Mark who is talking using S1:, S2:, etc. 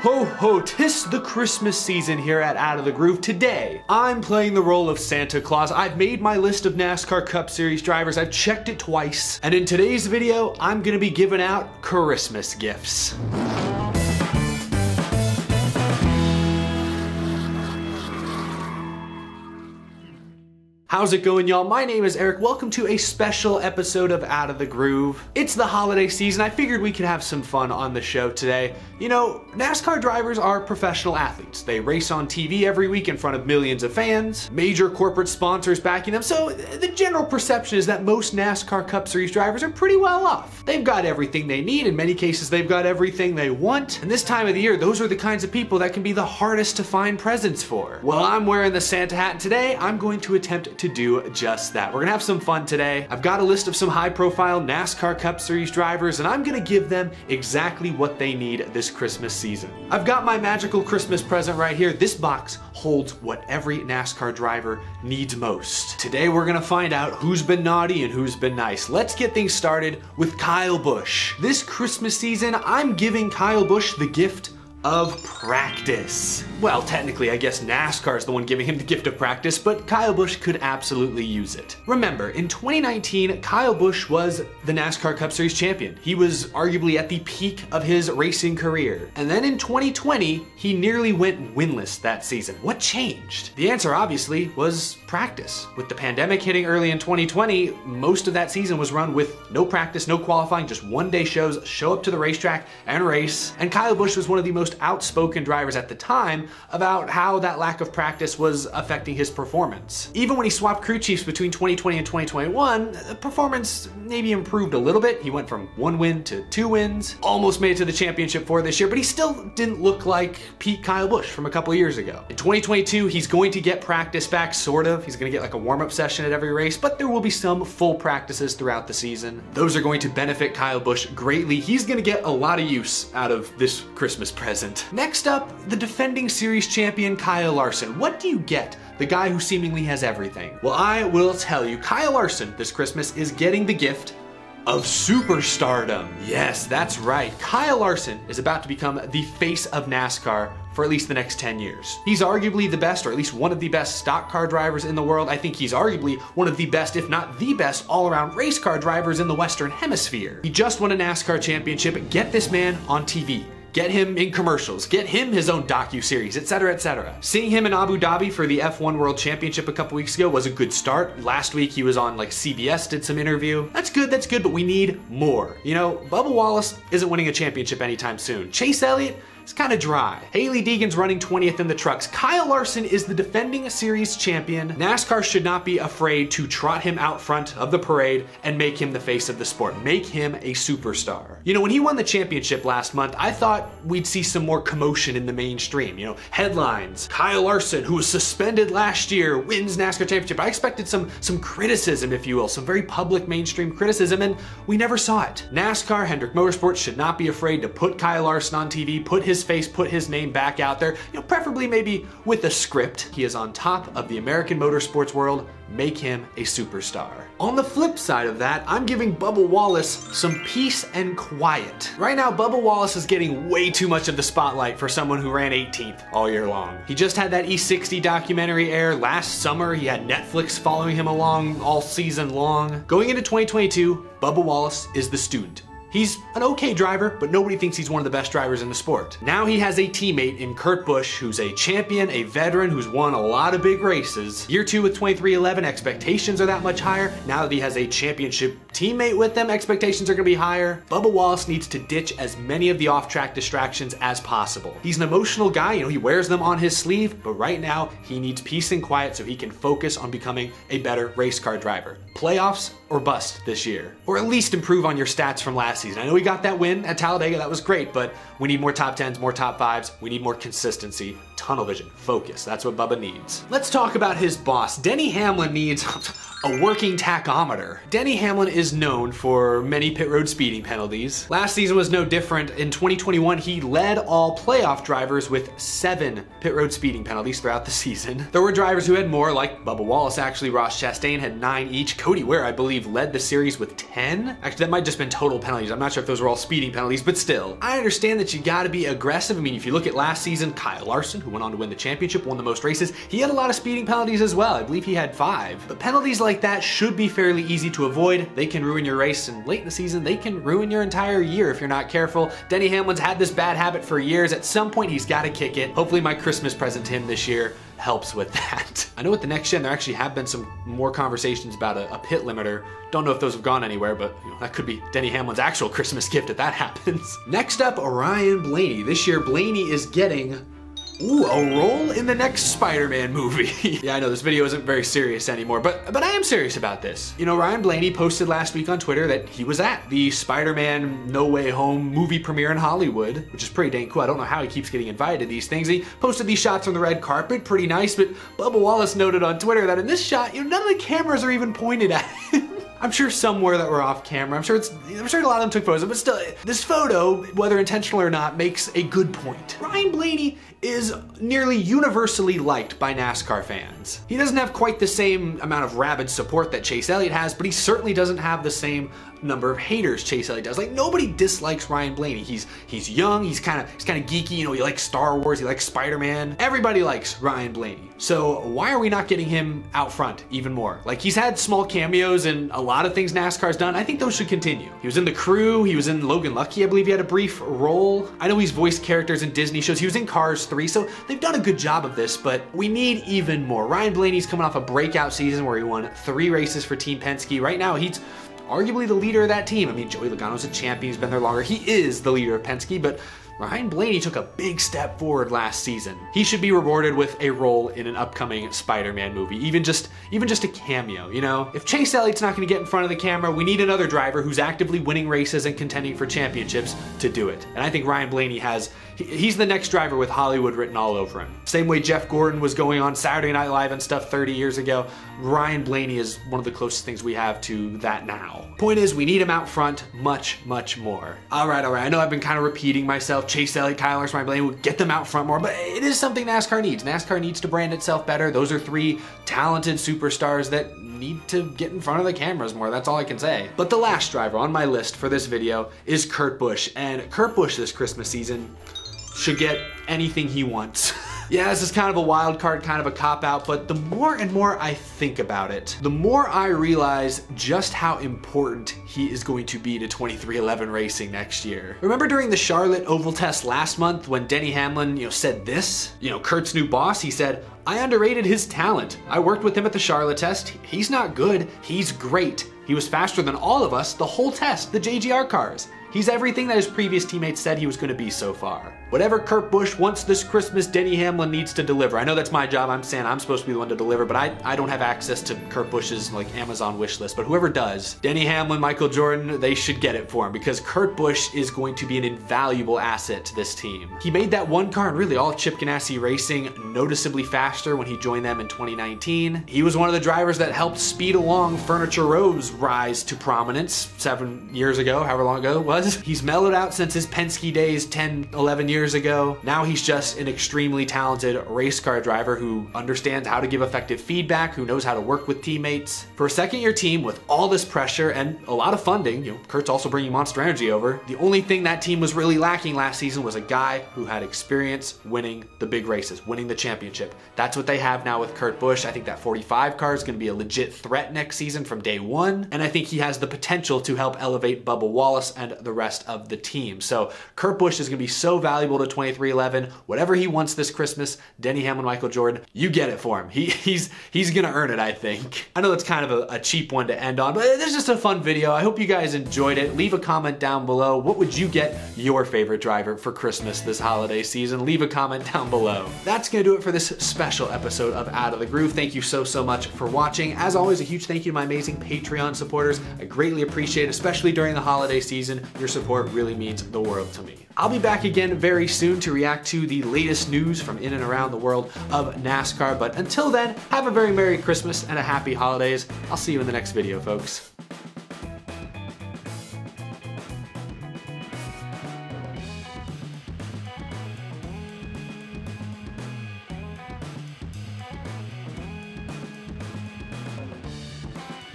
S1: ho ho, 'tis the Christmas season here at Out of the Groove. Today, I'm playing the role of Santa Claus. I've made my list of NASCAR Cup Series drivers. I've checked it twice. And in today's video, I'm gonna be giving out Christmas gifts. How's it going, y'all? My name is Eric. Welcome to a special episode of Out of the Groove. It's the holiday season. I figured we could have some fun on the show today. You know, NASCAR drivers are professional athletes. They race on TV every week in front of millions of fans, major corporate sponsors backing them, so the general perception is that most NASCAR Cup Series drivers are pretty well off. They've got everything they need. In many cases, they've got everything they want. And this time of the year, those are the kinds of people that can be the hardest to find presents for. Well, I'm wearing the Santa hat, and today I'm going to attempt to do just that. We're gonna have some fun today. I've got a list of some high-profile NASCAR Cup Series drivers, and I'm gonna give them exactly what they need this Christmas season. I've got my magical Christmas present right here. This box holds what every NASCAR driver needs most. Today we're gonna find out who's been naughty and who's been nice. Let's get things started with Kyle Busch. This Christmas season, I'm giving Kyle Busch the gift of practice. Well, technically, I guess NASCAR is the one giving him the gift of practice, but Kyle Busch could absolutely use it. Remember, in 2019, Kyle Busch was the NASCAR Cup Series champion. He was arguably at the peak of his racing career. And then in 2020, he nearly went winless that season. What changed? The answer, obviously, was practice. With the pandemic hitting early in 2020, most of that season was run with no practice, no qualifying, just one-day shows, show up to the racetrack and race. And Kyle Busch was one of the most outspoken drivers at the time about how that lack of practice was affecting his performance. Even when he swapped crew chiefs between 2020 and 2021, the performance maybe improved a little bit. He went from 1 win to 2 wins, almost made it to the championship for this year, but he still didn't look like peak Kyle Busch from a couple years ago. In 2022, he's going to get practice back, sort of. He's gonna get like a warm-up session at every race, but there will be some full practices throughout the season. Those are going to benefit Kyle Busch greatly. He's gonna get a lot of use out of this Christmas present. Next up, the defending series champion Kyle Larson. What do you get? The guy who seemingly has everything. Well, I will tell you, Kyle Larson this Christmas is getting the gift of superstardom. Yes, that's right. Kyle Larson is about to become the face of NASCAR for at least the next 10 years. He's arguably the best, or at least one of the best stock car drivers in the world. I think he's arguably one of the best, if not the best, all-around race car drivers in the Western Hemisphere. He just won a NASCAR championship. Get this man on TV. Get him in commercials, get him his own docu-series, etc., etc. Seeing him in Abu Dhabi for the F1 World Championship a couple weeks ago was a good start. Last week he was on like CBS, did some interview. That's good, but we need more. You know, Bubba Wallace isn't winning a championship anytime soon. Chase Elliott, it's kind of dry. Hailie Deegan's running 20th in the trucks. Kyle Larson is the defending series champion. NASCAR should not be afraid to trot him out front of the parade and make him the face of the sport. Make him a superstar. You know, when he won the championship last month, I thought we'd see some more commotion in the mainstream. You know, headlines, Kyle Larson, who was suspended last year, wins NASCAR championship. I expected some criticism, if you will, some very public mainstream criticism, and we never saw it. NASCAR, Hendrick Motorsports should not be afraid to put Kyle Larson on TV, put his face, put his name back out there, you know, preferably maybe with a script. He is on top of the American motorsports world. Make him a superstar. On the flip side of that, I'm giving Bubba Wallace some peace and quiet. Right now, Bubba Wallace is getting way too much of the spotlight for someone who ran 18th all year long. He just had that E60 documentary air last summer. He had Netflix following him along all season long. Going into 2022, Bubba Wallace is the student. He's an okay driver, but nobody thinks he's one of the best drivers in the sport. Now he has a teammate in Kurt Busch, who's a champion, a veteran, who's won a lot of big races. Year 2 with 2311, expectations are that much higher. Now that he has a championship teammate with them, expectations are gonna be higher. Bubba Wallace needs to ditch as many of the off-track distractions as possible. He's an emotional guy, you know, he wears them on his sleeve, but right now he needs peace and quiet so he can focus on becoming a better race car driver. Playoffs or bust this year. Or at least improve on your stats from last season. I know we got that win at Talladega, that was great, but we need more top 10s, more top 5s, we need more consistency, tunnel vision, focus. That's what Bubba needs. Let's talk about his boss. Denny Hamlin needs a working tachometer. Denny Hamlin is known for many pit road speeding penalties. Last season was no different. In 2021, he led all playoff drivers with 7 pit road speeding penalties throughout the season. There were drivers who had more, like Bubba Wallace actually. Ross Chastain had 9 each. Cody Ware, I believe, led the series with 10. Actually, that might have just been total penalties. I'm not sure if those were all speeding penalties, but still. I understand that you gotta be aggressive. I mean, if you look at last season, Kyle Larson, who went on to win the championship, won the most races, he had a lot of speeding penalties as well. I believe he had 5. But penalties like that should be fairly easy to avoid. They can ruin your race, and late in the season, they can ruin your entire year if you're not careful. Denny Hamlin's had this bad habit for years. At some point, he's gotta kick it. Hopefully my Christmas present to him this year helps with that. I know with the next gen, there actually have been some more conversations about a pit limiter. Don't know if those have gone anywhere, but that could be Denny Hamlin's actual Christmas gift if that happens. Next up, Ryan Blaney. This year, Blaney is getting a role in the next Spider-Man movie. Yeah, I know this video isn't very serious anymore, but I am serious about this. Ryan Blaney posted last week on Twitter that he was at the Spider-Man No Way Home movie premiere in Hollywood, which is pretty dang cool. I don't know how he keeps getting invited to these things. He posted these shots on the red carpet, pretty nice, but Bubba Wallace noted on Twitter that in this shot, none of the cameras are even pointed at him. I'm sure somewhere that were off camera. I'm sure a lot of them took photos, but still, this photo, whether intentional or not, makes a good point. Ryan Blaney is nearly universally liked by NASCAR fans. He doesn't have quite the same amount of rabid support that Chase Elliott has, but he certainly doesn't have the same number of haters Chase Elliott does. Like, nobody dislikes Ryan Blaney. He's young, he's kind of geeky, he likes Star Wars, he likes Spider-Man. Everybody likes Ryan Blaney. So why are we not getting him out front even more? Like, he's had small cameos in a lot of things NASCAR's done. I think those should continue. He was in The Crew, he was in Logan Lucky, I believe he had a brief role. I know he's voiced characters in Disney shows. He was in Cars 3, so they've done a good job of this, but we need even more. Ryan Blaney's coming off a breakout season where he won 3 races for Team Penske. Right now, he's arguably the leader of that team. I mean, Joey Logano's a champion, he's been there longer. He is the leader of Penske, but Ryan Blaney took a big step forward last season. He should be rewarded with a role in an upcoming Spider-Man movie, even just a cameo, If Chase Elliott's not gonna get in front of the camera, we need another driver who's actively winning races and contending for championships to do it. And I think Ryan Blaney he's the next driver with Hollywood written all over him. Same way Jeff Gordon was going on Saturday Night Live and stuff 30 years ago, Ryan Blaney is one of the closest things we have to that now. Point is, we need him out front much, much more. All right, I know I've been kind of repeating myself. Chase Elliott, Kyle Larson, Ryan Blaney, we'll get them out front more, but it is something NASCAR needs. NASCAR needs to brand itself better. Those are 3 talented superstars that need to get in front of the cameras more. That's all I can say. But the last driver on my list for this video is Kurt Busch, and Kurt Busch this Christmas season should get anything he wants. Yeah, this is kind of a wild card, kind of a cop-out, but the more and more I think about it, the more I realize just how important he is going to be to 2311 racing next year. Remember during the Charlotte Oval Test last month when Denny Hamlin, said this? Kurt's new boss, he said, "I underrated his talent. I worked with him at the Charlotte test. He's not good, he's great. He was faster than all of us the whole test, the JGR cars. He's everything that his previous teammates said he was going to be so far." Whatever Kurt Busch wants this Christmas, Denny Hamlin needs to deliver. I know that's my job. I'm saying I'm supposed to be the one to deliver, but I don't have access to Kurt Busch's Amazon wish list. But whoever does, Denny Hamlin, Michael Jordan, they should get it for him because Kurt Busch is going to be an invaluable asset to this team. He made that one car and really all Chip Ganassi Racing noticeably faster when he joined them in 2019. He was one of the drivers that helped speed along Furniture Row's rise to prominence 7 years ago, however long ago it was. He's mellowed out since his Penske days 10, 11 years ago. Now he's just an extremely talented race car driver who understands how to give effective feedback, who knows how to work with teammates. For a second-year team with all this pressure and a lot of funding, Kurt's also bringing Monster Energy over, the only thing that team was really lacking last season was a guy who had experience winning the big races, winning the championship. That's what they have now with Kurt Busch. I think that 45 car is going to be a legit threat next season from day one, and I think he has the potential to help elevate Bubba Wallace and the rest of the team. So Kurt Busch is going to be so valuable to 2311. Whatever he wants this Christmas, Denny Hamlin, Michael Jordan, you get it for him. He's going to earn it, I think. I know that's kind of a cheap one to end on, but it's just a fun video. I hope you guys enjoyed it. Leave a comment down below. What would you get your favorite driver for Christmas this holiday season? Leave a comment down below. That's going to do it for this special episode of Out of the Groove. Thank you so much for watching. As always, a huge thank you to my amazing Patreon supporters. I greatly appreciate it, especially during the holiday season. Your support really means the world to me. I'll be back again very soon to react to the latest news from in and around the world of NASCAR. But until then, have a very Merry Christmas and a Happy Holidays. I'll see you in the next video, folks.